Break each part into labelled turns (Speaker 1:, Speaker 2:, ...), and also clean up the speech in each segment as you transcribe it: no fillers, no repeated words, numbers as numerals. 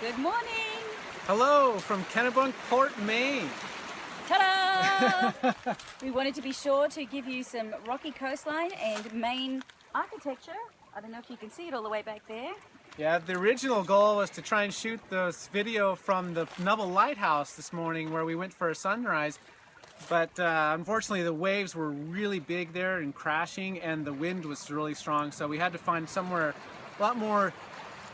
Speaker 1: Good morning.
Speaker 2: Hello from Kennebunkport, Maine.
Speaker 1: Ta-da! We wanted to be sure to give you some rocky coastline and Maine architecture. I don't know if you can see it all the way back there.
Speaker 2: Yeah, the original goal was to try and shoot this video from the Nubble Lighthouse this morning where we went for a sunrise. But unfortunately the waves were really big there and crashing, and the wind was really strong, so we had to find somewhere a lot more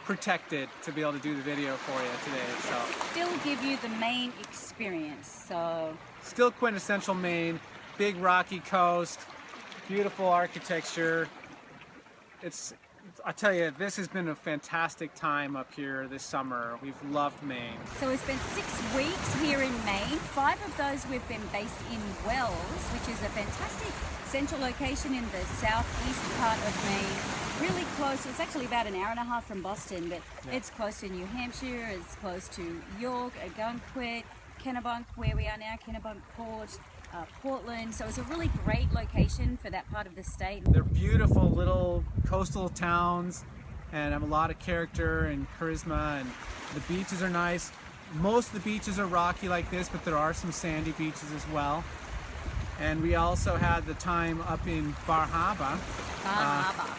Speaker 2: protected to be able to do the video for you today. So
Speaker 1: Still give you the Maine experience. So
Speaker 2: still quintessential Maine, big rocky coast, beautiful architecture. I tell you, this has been a fantastic time up here this summer. We've loved Maine.
Speaker 1: So we spent 6 weeks here in Maine. 5 of those we've been based in Wells, which is a fantastic central location in the southeast part of Maine. Really close. It's actually about an hour and a half from Boston, but it's close to New Hampshire, it's close to York, Algonquin, Kennebunk, where we are now, Kennebunkport, Portland. So it's a really great location for that part of the state.
Speaker 2: They're beautiful little coastal towns and have a lot of character and charisma, and the beaches are nice. Most of the beaches are rocky like this, but there are some sandy beaches as well. And we also had the time up in Bar Harbor.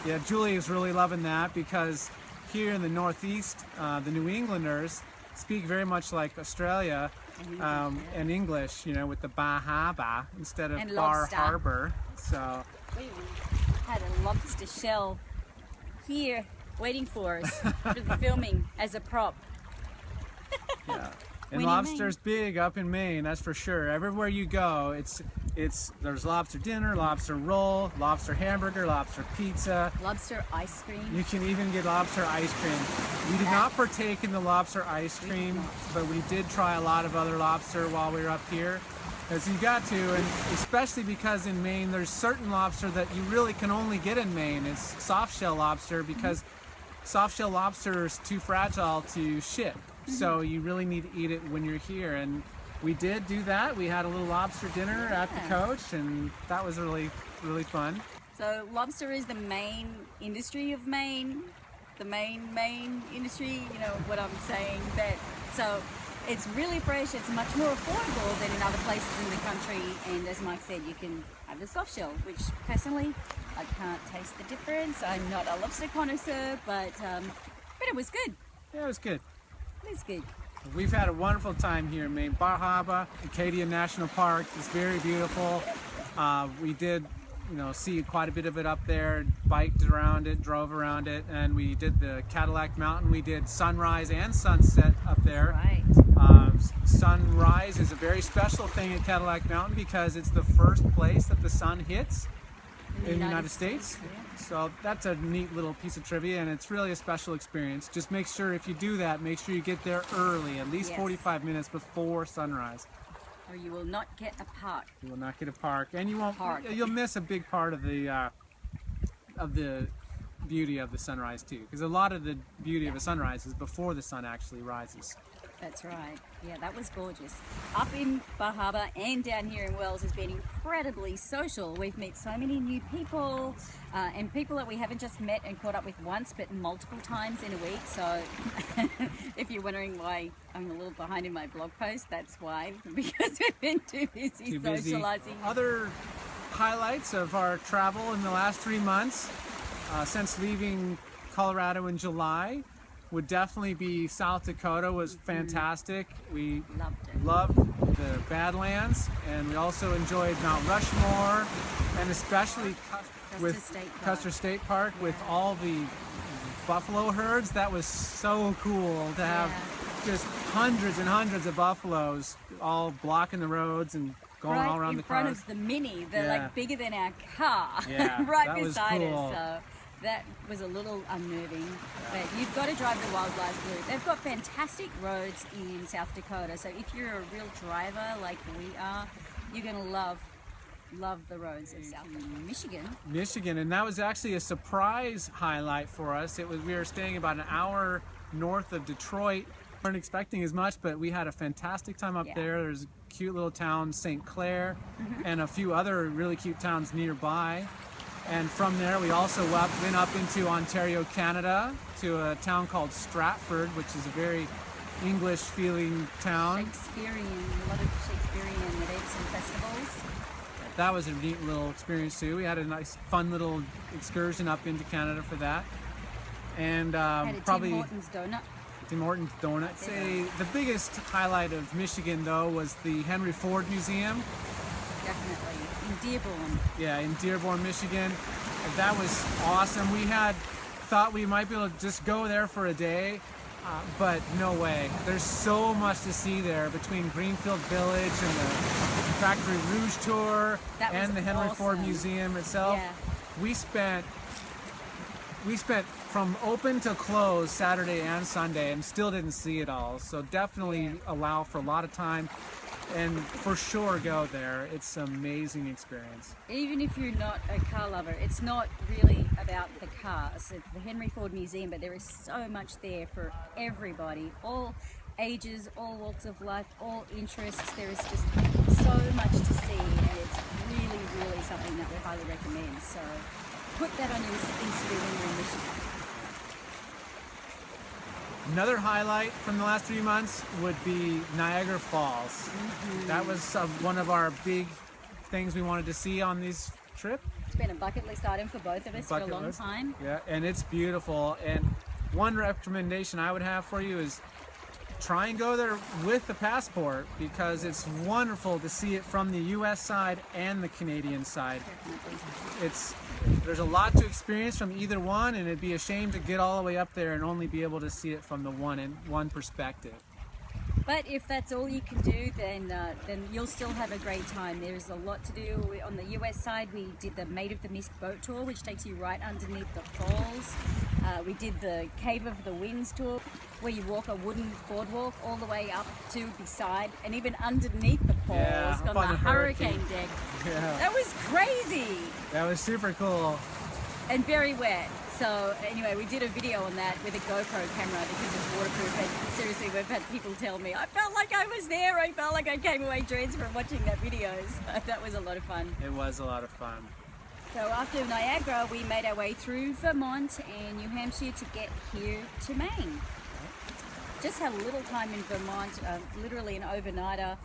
Speaker 2: Yeah, Julie is really loving that because here in the Northeast, the New Englanders speak very much like Australia and English, you know, with the Bar Harbor instead of Bar Harbor. So
Speaker 1: we had a lobster shell here waiting for us for the filming as a prop.
Speaker 2: Yeah. And lobster's big up in Maine, that's for sure. Everywhere you go, there's lobster dinner, lobster roll, lobster hamburger, lobster pizza.
Speaker 1: Lobster ice cream.
Speaker 2: You can even get lobster ice cream. We did not partake in the lobster ice cream, but we did try a lot of other lobster while we were up here. As you got to, and especially because in Maine, there's certain lobster that you really can only get in Maine. It's soft shell lobster because soft shell lobster is too fragile to ship. So you really need to eat it when you're here, and we did do that. We had a little lobster dinner at the coach, and that was really, really fun.
Speaker 1: So lobster is the main industry of Maine, the main industry, you know what I'm saying. So it's really fresh, it's much more affordable than in other places in the country, and as Mike said, you can have the soft shell, which personally, I can't taste the difference. I'm not a lobster connoisseur, but it was good.
Speaker 2: Yeah, it was good.
Speaker 1: It's good.
Speaker 2: We've had a wonderful time here in Maine. Bar Harbor, Acadia National Park is very beautiful. We did, see quite a bit of it up there, biked around it, drove around it, and we did the Cadillac Mountain. We did sunrise and sunset up there.
Speaker 1: Right.
Speaker 2: Sunrise is a very special thing at Cadillac Mountain because it's the first place that the sun hits in the United States. Yeah. So that's a neat little piece of trivia, and it's really a special experience. Just make sure if you do that, make sure you get there early, at least 45 minutes before sunrise.
Speaker 1: Or you will not get a park.
Speaker 2: You will not get a park, and you won't. You'll miss a big part of the beauty of the sunrise too, because a lot of the beauty of a sunrise is before the sun actually rises.
Speaker 1: That's right. Yeah, that was gorgeous. Up in Bar Harbor and down here in Wells has been incredibly social. We've met so many new people and people that we haven't just met and caught up with once, but multiple times in a week. So if you're wondering why I'm a little behind in my blog post, that's why, because we've been too busy socializing.
Speaker 2: Other highlights of our travel in the last 3 months since leaving Colorado in July would definitely be South Dakota. Was fantastic. We loved the Badlands, and we also enjoyed Mount Rushmore, and especially Custer State Park with all the buffalo herds. That was so cool to have just hundreds and hundreds of buffaloes all blocking the roads and going all around the cars.
Speaker 1: Right in front of the Mini. They're like bigger than our car,
Speaker 2: yeah,
Speaker 1: right beside us. So that was a little unnerving, but you've got to drive the wildlife route. They've got fantastic roads in South Dakota, so if you're a real driver like we are, you're going to love the roads of South Michigan.
Speaker 2: And that was actually a surprise highlight for us. We were staying about an hour north of Detroit. We weren't expecting as much, but we had a fantastic time up there. There's a cute little town, St. Clair, and a few other really cute towns nearby. And from there, we also went up into Ontario, Canada, to a town called Stratford, which is a very English feeling town.
Speaker 1: Shakespearean, a lot of Shakespearean events and festivals.
Speaker 2: That was a neat little experience too. We had a nice, fun little excursion up into Canada for that. And
Speaker 1: Had a
Speaker 2: probably
Speaker 1: Tim Hortons donut.
Speaker 2: Tim Hortons donut. Say the biggest highlight of Michigan though was the Henry Ford Museum.
Speaker 1: Definitely. In Dearborn.
Speaker 2: Yeah, in Dearborn, Michigan. That was awesome. We had thought we might be able to just go there for a day, but no way. There's so much to see there between Greenfield Village and the Factory Rouge tour and the Henry Ford Museum itself.
Speaker 1: Yeah.
Speaker 2: We spent from open to close Saturday and Sunday and still didn't see it all. So definitely allow for a lot of time. And for sure go there. It's an amazing experience.
Speaker 1: Even if you're not a car lover, it's not really about the cars. It's the Henry Ford Museum, but there is so much there for everybody. All ages, all walks of life, all interests. There is just so much to see, and it's really, really something that we highly recommend. So put that on your list of things to do when you're in Michigan.
Speaker 2: Another highlight from the last 3 months would be Niagara Falls. That was one of our big things we wanted to see on this trip.
Speaker 1: It's been a bucket list item for both of us for a long time.
Speaker 2: Yeah, and it's beautiful. And one recommendation I would have for you is try and go there with the passport, because it's wonderful to see it from the U.S. side and the Canadian side. There's a lot to experience from either one, and it'd be a shame to get all the way up there and only be able to see it from the one perspective.
Speaker 1: But if that's all you can do, then you'll still have a great time. There's a lot to do. On the US side, we did the Maid of the Mist boat tour, which takes you right underneath the falls. We did the Cave of the Winds tour, where you walk a wooden boardwalk all the way up to beside and even underneath the falls on the hurricane deck.
Speaker 2: Yeah.
Speaker 1: That was crazy.
Speaker 2: That was super cool.
Speaker 1: And very wet. So anyway, we did a video on that with a GoPro camera because it's waterproof, and seriously, we've had people tell me, I felt like I was there, I felt like I came away drenched from watching that video. So that was a lot of fun.
Speaker 2: It was a lot of fun.
Speaker 1: So after Niagara, we made our way through Vermont and New Hampshire to get here to Maine. Just had a little time in Vermont, literally an overnighter.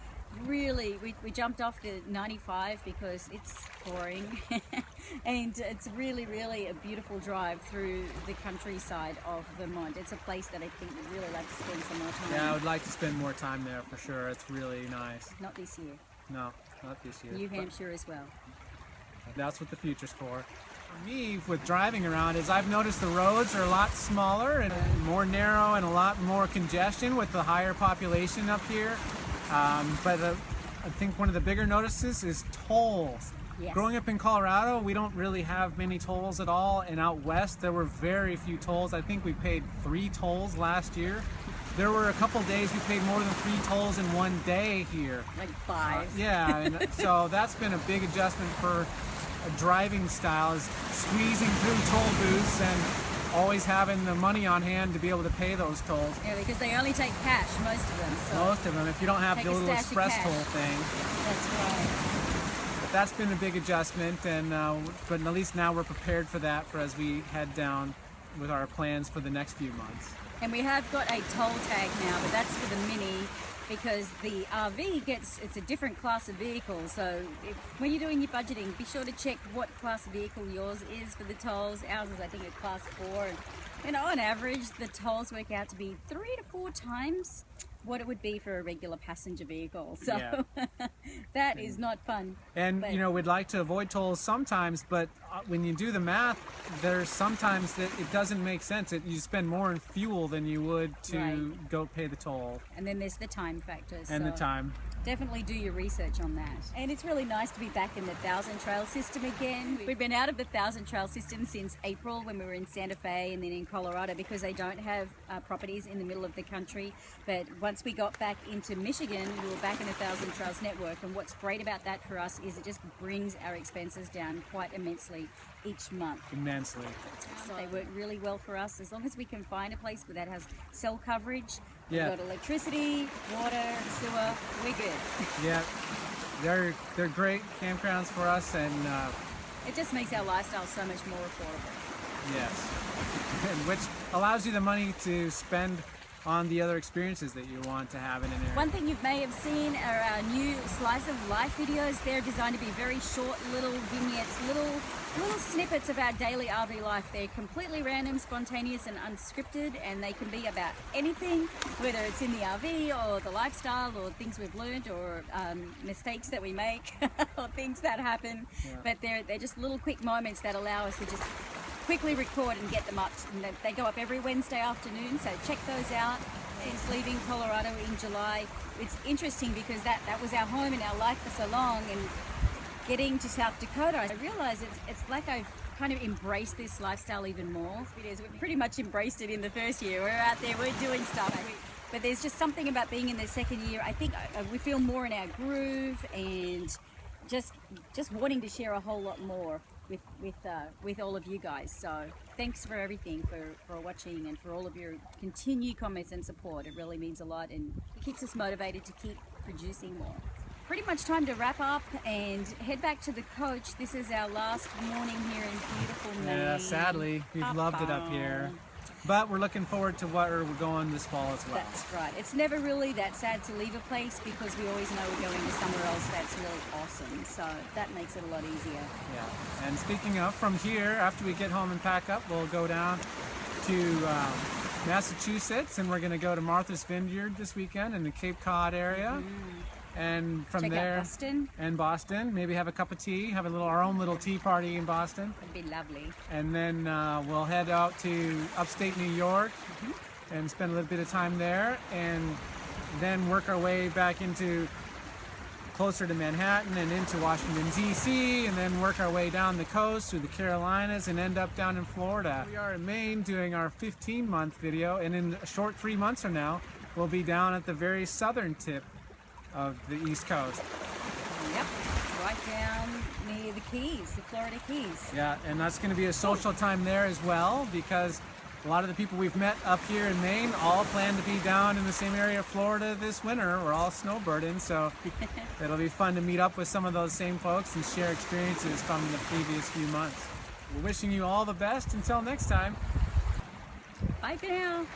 Speaker 1: Really, we jumped off the 95 because it's boring and it's really, really a beautiful drive through the countryside of Vermont. It's a place that I think we'd really like to spend some more time.
Speaker 2: Yeah, I would like to spend more time there for sure. It's really nice.
Speaker 1: Not this year.
Speaker 2: No, not this year.
Speaker 1: New Hampshire as well.
Speaker 2: That's what the future's for. For me, with driving around, is I've noticed the roads are a lot smaller and more narrow and a lot more congestion with the higher population up here. But I think one of the bigger notices is tolls.
Speaker 1: Yes.
Speaker 2: Growing up in Colorado, we don't really have many tolls at all, and out west there were very few tolls. I think we paid 3 tolls last year. There were a couple days we paid more than 3 tolls in one day here.
Speaker 1: Like 5.
Speaker 2: Yeah, and so that's been a big adjustment for a driving style, is squeezing through toll booths and always having the money on hand to be able to pay those tolls.
Speaker 1: Yeah, because they only take cash, most of them. So
Speaker 2: most of them, if you don't have
Speaker 1: take
Speaker 2: the
Speaker 1: a
Speaker 2: little
Speaker 1: stash of
Speaker 2: express
Speaker 1: cash.
Speaker 2: toll thing.
Speaker 1: That's right.
Speaker 2: But that's been a big adjustment, and but at least now we're prepared for that as we head down with our plans for the next few months.
Speaker 1: And we have got a toll tag now, but that's for the Mini, because the RV it's a different class of vehicle. So when you're doing your budgeting, be sure to check what class of vehicle yours is for the tolls. Ours is, I think, a class 4. And on average, the tolls work out to be 3 to 4 times what it would be for a regular passenger vehicle. So yeah. That is not fun.
Speaker 2: And you know, we'd like to avoid tolls sometimes, but when you do the math, there's sometimes that it doesn't make sense. You spend more in fuel than you would to go pay the toll.
Speaker 1: And then there's the time factor.
Speaker 2: And the time.
Speaker 1: Definitely do your research on that. And it's really nice to be back in the Thousand Trail system again. We've been out of the Thousand Trail system since April, when we were in Santa Fe and then in Colorado, because they don't have properties in the middle of the country. But once we got back into Michigan, we were back in the Thousand Trails network. And what's great about that for us is it just brings our expenses down quite immensely each month.
Speaker 2: Immensely.
Speaker 1: So they work really well for us, as long as we can find a place that has cell coverage.
Speaker 2: Yeah.
Speaker 1: We've got electricity, water, sewer, we're good.
Speaker 2: Yeah, they're great campgrounds for us, and
Speaker 1: it just makes our lifestyle so much more affordable.
Speaker 2: Yes, and which allows you the money to spend on the other experiences that you want to have in an area.
Speaker 1: One thing you may have seen are our new Slice of Life videos. They're designed to be very short little vignettes, little snippets of our daily RV life. They're completely random, spontaneous and unscripted, and they can be about anything, whether it's in the RV or the lifestyle or things we've learned or mistakes that we make or things that happen.
Speaker 2: Yeah.
Speaker 1: But they're just little quick moments that allow us to just quickly record and get them up. And they go up every Wednesday afternoon, so check those out. Since leaving Colorado in July, it's interesting because that was our home and our life for so long, and getting to South Dakota, I realize it's like I've kind of embraced this lifestyle even more. Because we pretty much embraced it in the first year. We're out there, we're doing stuff. But there's just something about being in the second year. I think we feel more in our groove and just wanting to share a whole lot more with all of you guys. So thanks for everything, for watching and for all of your continued comments and support. It really means a lot and it keeps us motivated to keep producing more. Pretty much time to wrap up and head back to the coach. This is our last morning here in beautiful Maine.
Speaker 2: Yeah, sadly, we've loved it up here. But we're looking forward to where we're going this fall as well.
Speaker 1: That's right. It's never really that sad to leave a place because we always know we're going to somewhere else that's really awesome. So that makes it a lot easier.
Speaker 2: Yeah. And speaking of, from here, after we get home and pack up, we'll go down to Massachusetts, and we're going to go to Martha's Vineyard this weekend in the Cape Cod area. And from
Speaker 1: Check
Speaker 2: there,
Speaker 1: out Boston.
Speaker 2: and Boston, maybe have a cup of tea, have our own little tea party in Boston.
Speaker 1: It'd be lovely.
Speaker 2: And then we'll head out to upstate New York and spend a little bit of time there, and then work our way back into closer to Manhattan and into Washington, D.C., and then work our way down the coast through the Carolinas and end up down in Florida. We are in Maine doing our 15-month video, and in a short 3 months from now, we'll be down at the very southern tip of the East Coast.
Speaker 1: Yep, right down near the Keys, the Florida Keys.
Speaker 2: Yeah, and that's going to be a social time there as well, because a lot of the people we've met up here in Maine all plan to be down in the same area of Florida this winter. We're all snowbirding, so it'll be fun to meet up with some of those same folks and share experiences from the previous few months. We're wishing you all the best until next time.
Speaker 1: Bye for now.